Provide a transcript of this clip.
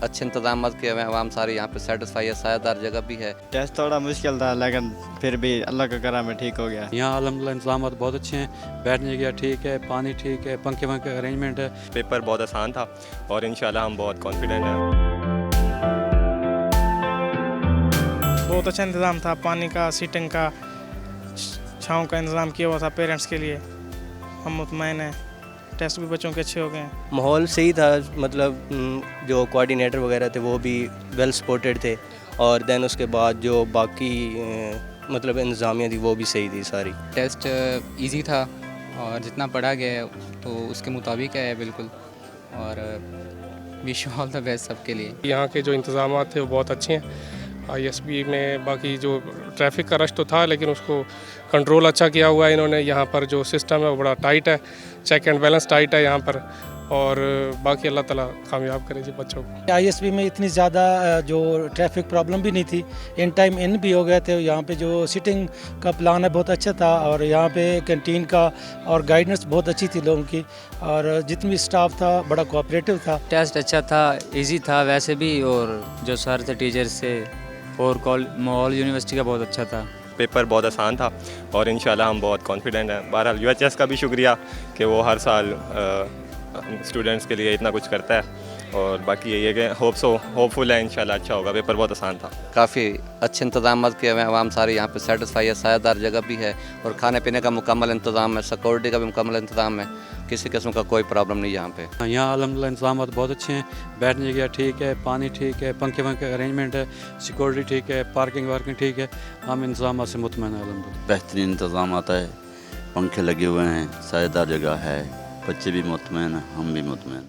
अच्छे इंतजाम किए हुए हैं, आवाम सारी यहाँ पे सेटिस्फाई है, सायादार जगह भी है। टेस्ट थोड़ा मुश्किल था लेकिन फिर भी अल्लाह का करम है ठीक हो गया। यहाँ अल्हम्दुलिल्लाह इंतजाम बहुत अच्छे हैं, बैठने की जगह ठीक है, पानी ठीक है, पंखे वंखे अरेंजमेंट है। पेपर बहुत आसान था और इंशाल्लाह हम बहुत कॉन्फिडेंट हैं। बहुत अच्छा इंतज़ाम था, पानी का, सीटिंग का, छाँव का इंतज़ाम किया हुआ था पेरेंट्स के लिए। हम मुतमईन हैं, टेस्ट भी बच्चों के अच्छे हो गए हैं। माहौल सही था, मतलब जो कोऑर्डिनेटर वगैरह थे वो भी वेल सपोर्टेड थे, और देन उसके बाद जो बाकी मतलब इंतज़ामिया थी वो भी सही थी सारी। टेस्ट इजी था और जितना पढ़ा गया है तो उसके मुताबिक है बिल्कुल, और विश ऑल द बेस्ट सबके लिए। यहाँ के जो इंतज़ाम थे वो बहुत अच्छे हैं। ISB में बाकी जो ट्रैफिक का रश तो था लेकिन उसको कंट्रोल अच्छा किया हुआ है इन्होंने। यहाँ पर जो सिस्टम है वो बड़ा टाइट है, चेक एंड बैलेंस टाइट है यहाँ पर, और बाकी अल्लाह ताला कामयाब करे जी बच्चों को। ISB में इतनी ज़्यादा जो ट्रैफिक प्रॉब्लम भी नहीं थी, इन टाइम इन भी हो गए थे। यहाँ पे जो सिटिंग का प्लान है बहुत अच्छा था, और यहाँ पे कैंटीन का और गाइडेंस बहुत अच्छी थी लोगों की, और जितनी भी स्टाफ था बड़ा कोऑपरेटिव था। टेस्ट अच्छा था, इजी था वैसे भी, और जो सर थे टीचर्स से, और माहौल यूनिवर्सिटी का बहुत अच्छा था। पेपर बहुत आसान था और इंशाल्लाह हम बहुत कॉन्फिडेंट हैं। बहरहाल UHS का भी शुक्रिया कि वो हर साल स्टूडेंट्स के लिए इतना कुछ करता है, और बाकी यही है कि होपफुल है इंशाल्लाह अच्छा होगा। पेपर बहुत आसान था। काफ़ी अच्छे इंतजाम किए हुए हैं, आवाम सारी यहाँ पे सेटिस्फाई है, सायादार जगह भी है, और खाने पीने का मुकम्मल इंतजाम है, सिक्योरिटी का भी मुकम्मल इंतजाम है, किसी किस्म का कोई प्रॉब्लम नहीं यहाँ पे। यहाँ अल्हम्दुलिल्लाह इंतजाम बहुत अच्छे हैं, बैठने की जगह ठीक है, पानी ठीक है, पंखे वंखे अरेंजमेंट है, सिक्योरिटी ठीक है, पार्किंग वार्किंग ठीक है, हम इंतजाम से मुतमईन हैं अल्हम्दुलिल्लाह। बेहतरीन इंतजाम है, पंखे लगे हुए हैं, सायेदार जगह है, बच्चे भी मुतमईन हैं, हम भी मुतमईन।